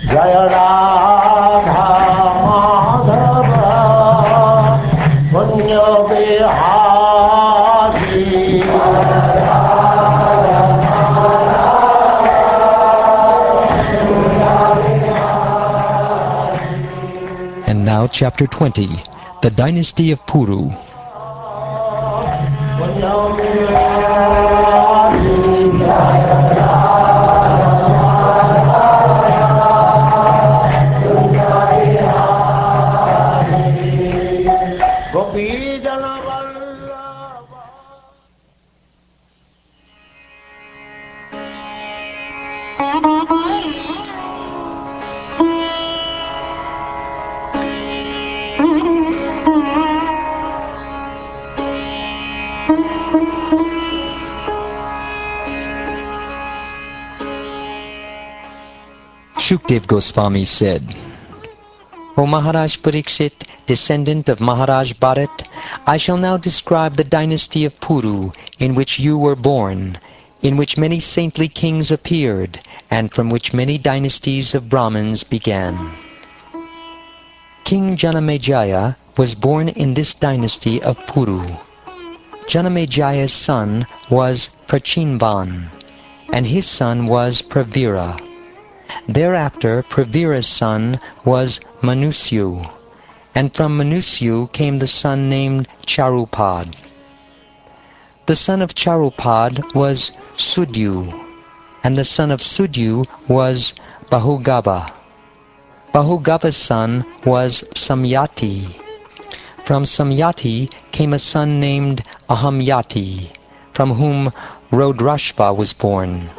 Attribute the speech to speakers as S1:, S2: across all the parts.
S1: Jaya Radha Madhava Punya Bihari.
S2: And now chapter 20, the Dynasty of Puru. Shukdev Goswami said, O Maharaj Parikshit, descendant of Maharaj Bharat, I shall now describe the dynasty of Puru, in which you were born, in which many saintly kings appeared, and from which many dynasties of Brahmins began. King Janamejaya was born in this dynasty of Puru. Janamejaya's son was Prachinvan, and his son was Pravira. Thereafter Pravira's son was Manusyu, and from Manusyu came the son named Charupad. The son of Charupad was Sudyu, and the son of Sudyu was Bahugaba. Bahugava's son was Samyati. From Samyati came a son named Ahamyati, from whom Rodrashva was born.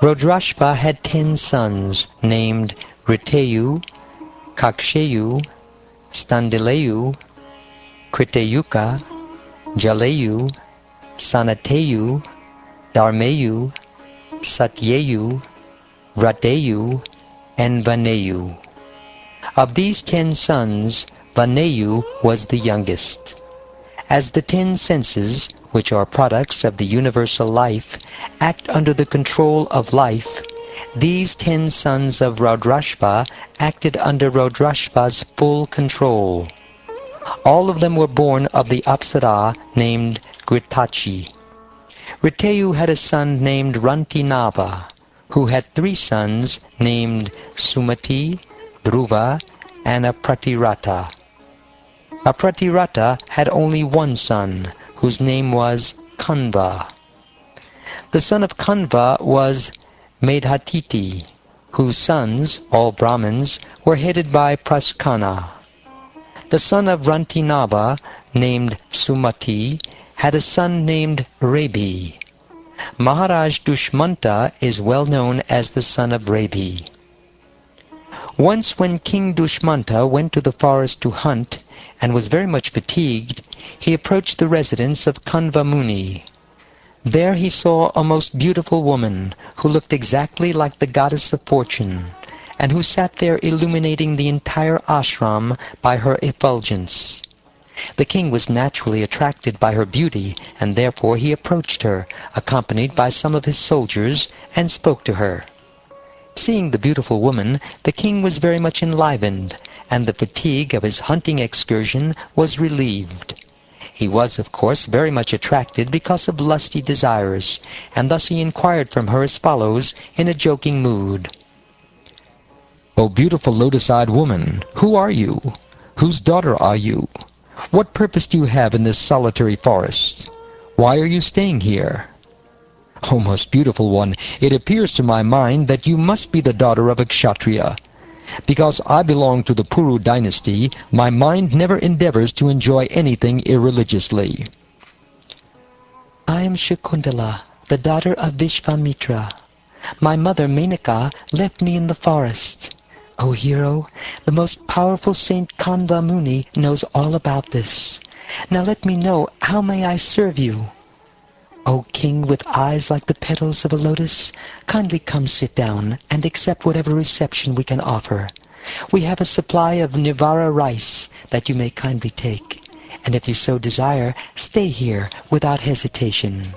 S2: Rodrashva had 10 sons named Riteyu, Kaksheyu, Standileyu, Kriteyuka, Jaleyu, Sanateyu, Dharmeyu, Satyeyu, Vrateyu, and Vaneyu. Of these 10 sons, Vaneyu was the youngest. As the 10 senses, which are products of the universal life, act under the control of life, these 10 sons of Rodrashva acted under Rodrashva's full control. All of them were born of the Apsara named Gritachi. Riteyu had a son named Rantinava, who had 3 sons named Sumati, Dhruva, and Apratirata. Apratirata had only 1 son, whose name was Kanva. The son of Kanva was Medhatiti, whose sons, all Brahmins, were headed by Praskana. The son of Rantinava, named Sumati, had a son named Rebi. Maharaj Dushmanta is well known as the son of Rebi. Once when King Dushmanta went to the forest to hunt, and was very much fatigued, he approached the residence of Kanva Muni. There he saw a most beautiful woman, who looked exactly like the goddess of fortune, and who sat there illuminating the entire ashram by her effulgence. The king was naturally attracted by her beauty, and therefore he approached her, accompanied by some of his soldiers, and spoke to her. Seeing the beautiful woman, the king was very much enlivened, and the fatigue of his hunting excursion was relieved. He was, of course, very much attracted because of lusty desires, and thus he inquired from her as follows, in a joking mood. O beautiful lotus-eyed woman, who are you? Whose daughter are you? What purpose do you have in this solitary forest? Why are you staying here? O most beautiful one, it appears to my mind that you must be the daughter of a kshatriya. Because I belong to the Puru dynasty, my mind never endeavors to enjoy anything irreligiously. I am Shakuntala, the daughter of Vishvamitra. My mother, Menaka, left me in the forest. O hero, the most powerful Saint Kanva Muni knows all about this. Now let me know, how may I serve you? O king with eyes like the petals of a lotus, kindly come sit down and accept whatever reception we can offer. We have a supply of Nivara rice that you may kindly take, and if you so desire, stay here without hesitation.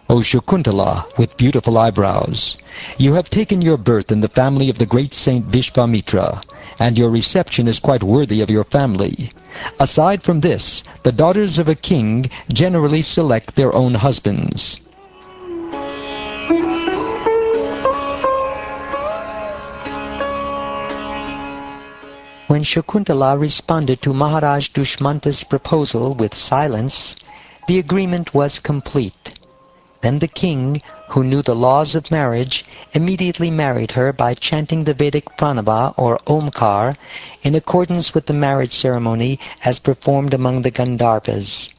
S2: O
S3: O Shakuntala, with beautiful eyebrows. You have taken your birth in the family of the great saint Vishvamitra, and your reception is quite worthy of your family. Aside from this, the daughters of a king generally select their own husbands.
S2: When Shakuntala responded to Maharaj Dushmanta's proposal with silence, the agreement was complete. Then the king, who knew the laws of marriage, immediately married her by chanting the Vedic pranava or Omkar in accordance with the marriage ceremony as performed among the Gandharvas.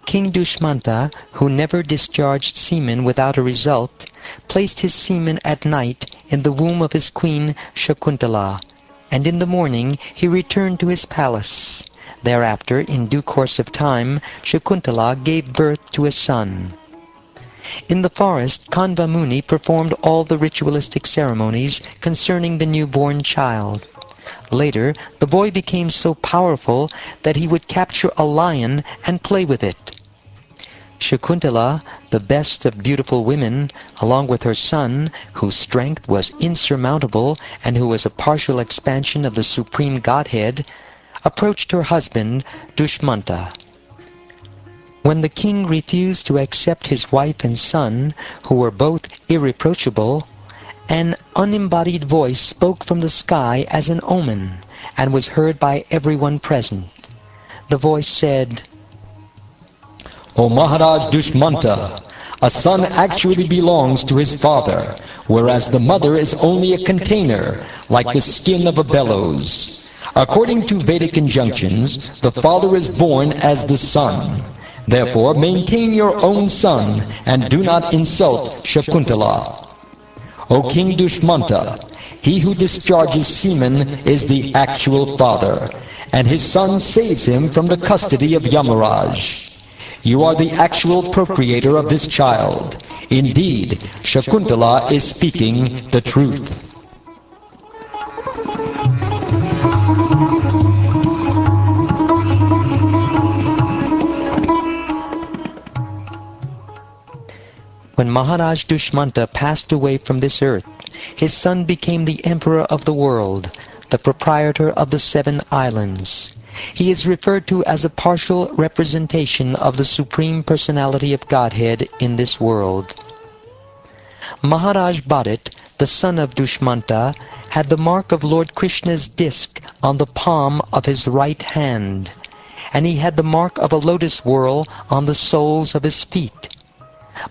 S2: King Dushmanta, who never discharged semen without a result, placed his semen at night in the womb of his queen Shakuntala, and in the morning he returned to his palace. Thereafter, in due course of time, Shakuntala gave birth to a son. In the forest, Kanva Muni performed all the ritualistic ceremonies concerning the newborn child. Later, the boy became so powerful that he would capture a lion and play with it. Shakuntala, the best of beautiful women, along with her son, whose strength was insurmountable and who was a partial expansion of the Supreme Godhead, approached her husband, Dushmanta. When the king refused to accept his wife and son, who were both irreproachable, an unembodied voice spoke from the sky as an omen, and was heard by everyone present. The voice said,
S3: O Maharaj Dushmanta, a son actually belongs to his father, whereas the mother is only a container, like the skin of a bellows. According to Vedic injunctions, the father is born as the son. Therefore, maintain your own son, and do not insult Shakuntala. O King Dushmanta, he who discharges semen is the actual father, and his son saves him from the custody of Yamaraj. You are the actual procreator of this child. Indeed, Shakuntala is speaking the truth.
S2: When Maharaj Dushmanta passed away from this earth, his son became the emperor of the world, the proprietor of the 7 islands. He is referred to as a partial representation of the Supreme Personality of Godhead in this world. Maharaj Bharat, the son of Dushmanta, had the mark of Lord Krishna's disc on the palm of his right hand, and he had the mark of a lotus whorl on the soles of his feet.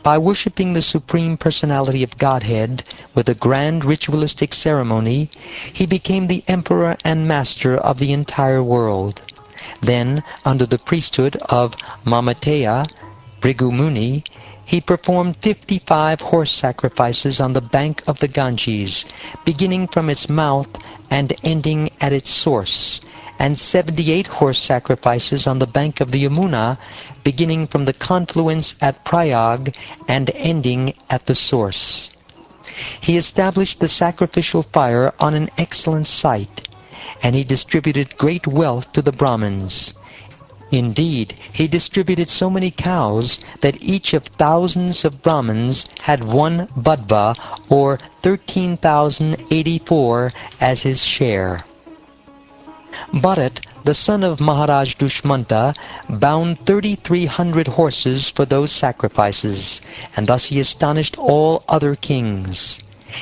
S2: By worshipping the Supreme Personality of Godhead with a grand ritualistic ceremony, he became the emperor and master of the entire world. Then, under the priesthood of Mamateya, Bhrigu Muni, he performed 55 horse sacrifices on the bank of the Ganges, beginning from its mouth and ending at its source, and 78 horse sacrifices on the bank of the Yamuna, beginning from the confluence at Prayag and ending at the source. He established the sacrificial fire on an excellent site, and he distributed great wealth to the Brahmins. Indeed, he distributed so many cows that each of thousands of Brahmins had 1 badva, or 13,084, as his share. Bharat, the son of Maharaj Dushmanta, bound 3,300 horses for those sacrifices, and thus he astonished all other kings.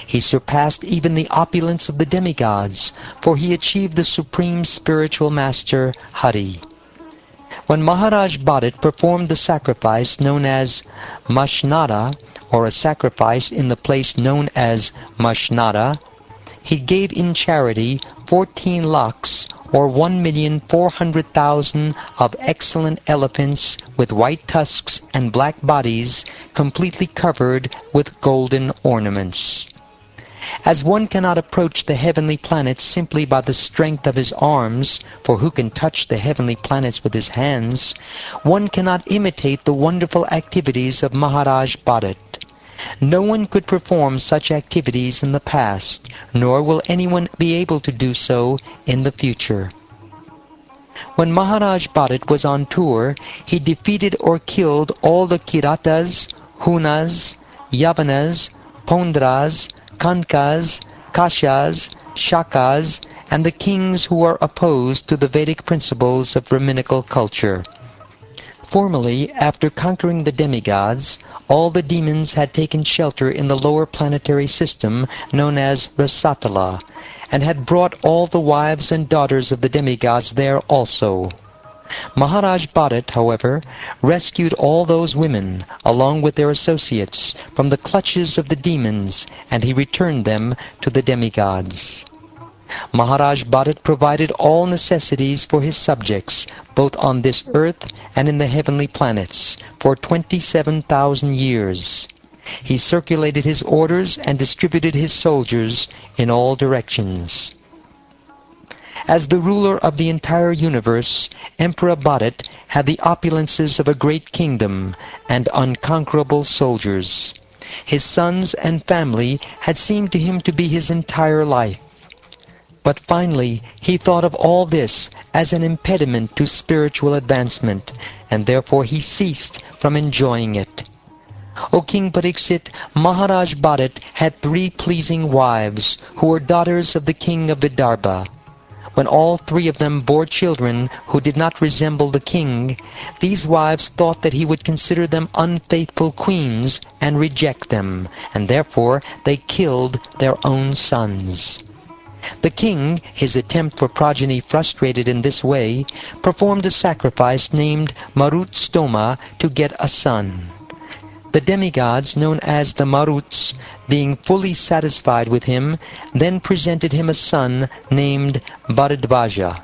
S2: He surpassed even the opulence of the demigods, for he achieved the supreme spiritual master, Hari. When Maharaj Bharat performed the sacrifice known as Mashnada, or a sacrifice in the place known as Mashnada, he gave in charity 14 lakhs, or 1,400,000 of excellent elephants with white tusks and black bodies, completely covered with golden ornaments. As one cannot approach the heavenly planets simply by the strength of his arms, for who can touch the heavenly planets with his hands, one cannot imitate the wonderful activities of Maharaj Bharat. No one could perform such activities in the past, nor will anyone be able to do so in the future. When Maharaj Bharat was on tour, he defeated or killed all the Kiratas, Hunas, Yavanas, Pondras, Kankas, Kashas, Shakas, and the kings who are opposed to the Vedic principles of Brahminical culture. Formerly, after conquering the demigods, all the demons had taken shelter in the lower planetary system known as Rasatala, and had brought all the wives and daughters of the demigods there also. Maharaj Bharat, however, rescued all those women, along with their associates, from the clutches of the demons, and he returned them to the demigods. Maharaj Bharat provided all necessities for his subjects, both on this earth and in the heavenly planets, for 27,000 years. He circulated his orders and distributed his soldiers in all directions. As the ruler of the entire universe, Emperor Bharat had the opulences of a great kingdom and unconquerable soldiers. His sons and family had seemed to him to be his entire life. But finally, he thought of all this as an impediment to spiritual advancement, and therefore he ceased from enjoying it. O King Pariksit, Maharaj Bharat had 3 pleasing wives, who were daughters of the king of Vidarbha. When all 3 of them bore children who did not resemble the king, these wives thought that he would consider them unfaithful queens and reject them, and therefore they killed their own sons. The king, his attempt for progeny frustrated in this way, performed a sacrifice named Marut Stoma to get a son. The demigods, known as the Maruts, being fully satisfied with him, then presented him a son named Bharadvaja.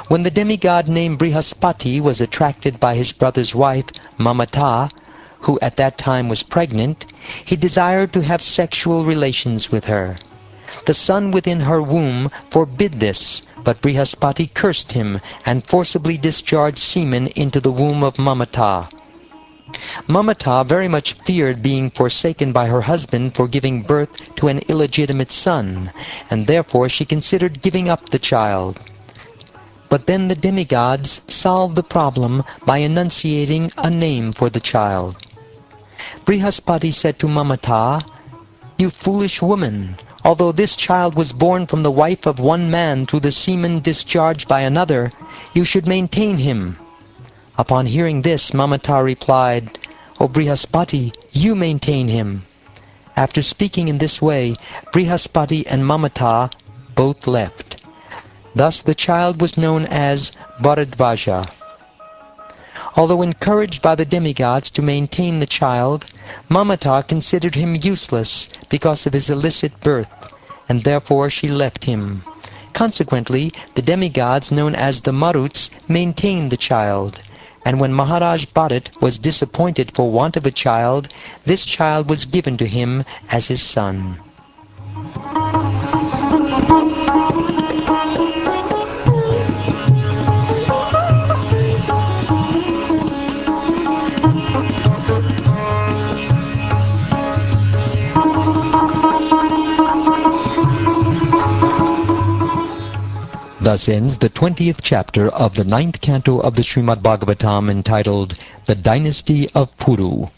S2: When the demigod named Brihaspati was attracted by his brother's wife, Mamata, who at that time was pregnant, he desired to have sexual relations with her. The son within her womb forbid this, but Brihaspati cursed him and forcibly discharged semen into the womb of Mamata. Mamata very much feared being forsaken by her husband for giving birth to an illegitimate son, and therefore she considered giving up the child. But then the demigods solved the problem by enunciating a name for the child. Brihaspati said to Mamata, "You foolish woman, although this child was born from the wife of one man through the semen discharged by another, you should maintain him." Upon hearing this, Mamata replied, "O Brihaspati, you maintain him." After speaking in this way, Brihaspati and Mamata both left. Thus the child was known as Bharadvaja. Although encouraged by the demigods to maintain the child, Mamata considered him useless because of his illicit birth, and therefore she left him. Consequently, the demigods known as the Maruts maintained the child. And when Maharaj Bharat was disappointed for want of a child, this child was given to him as his son. Thus ends the 20th chapter of the 9th canto of the Srimad Bhagavatam, entitled The Dynasty of Puru.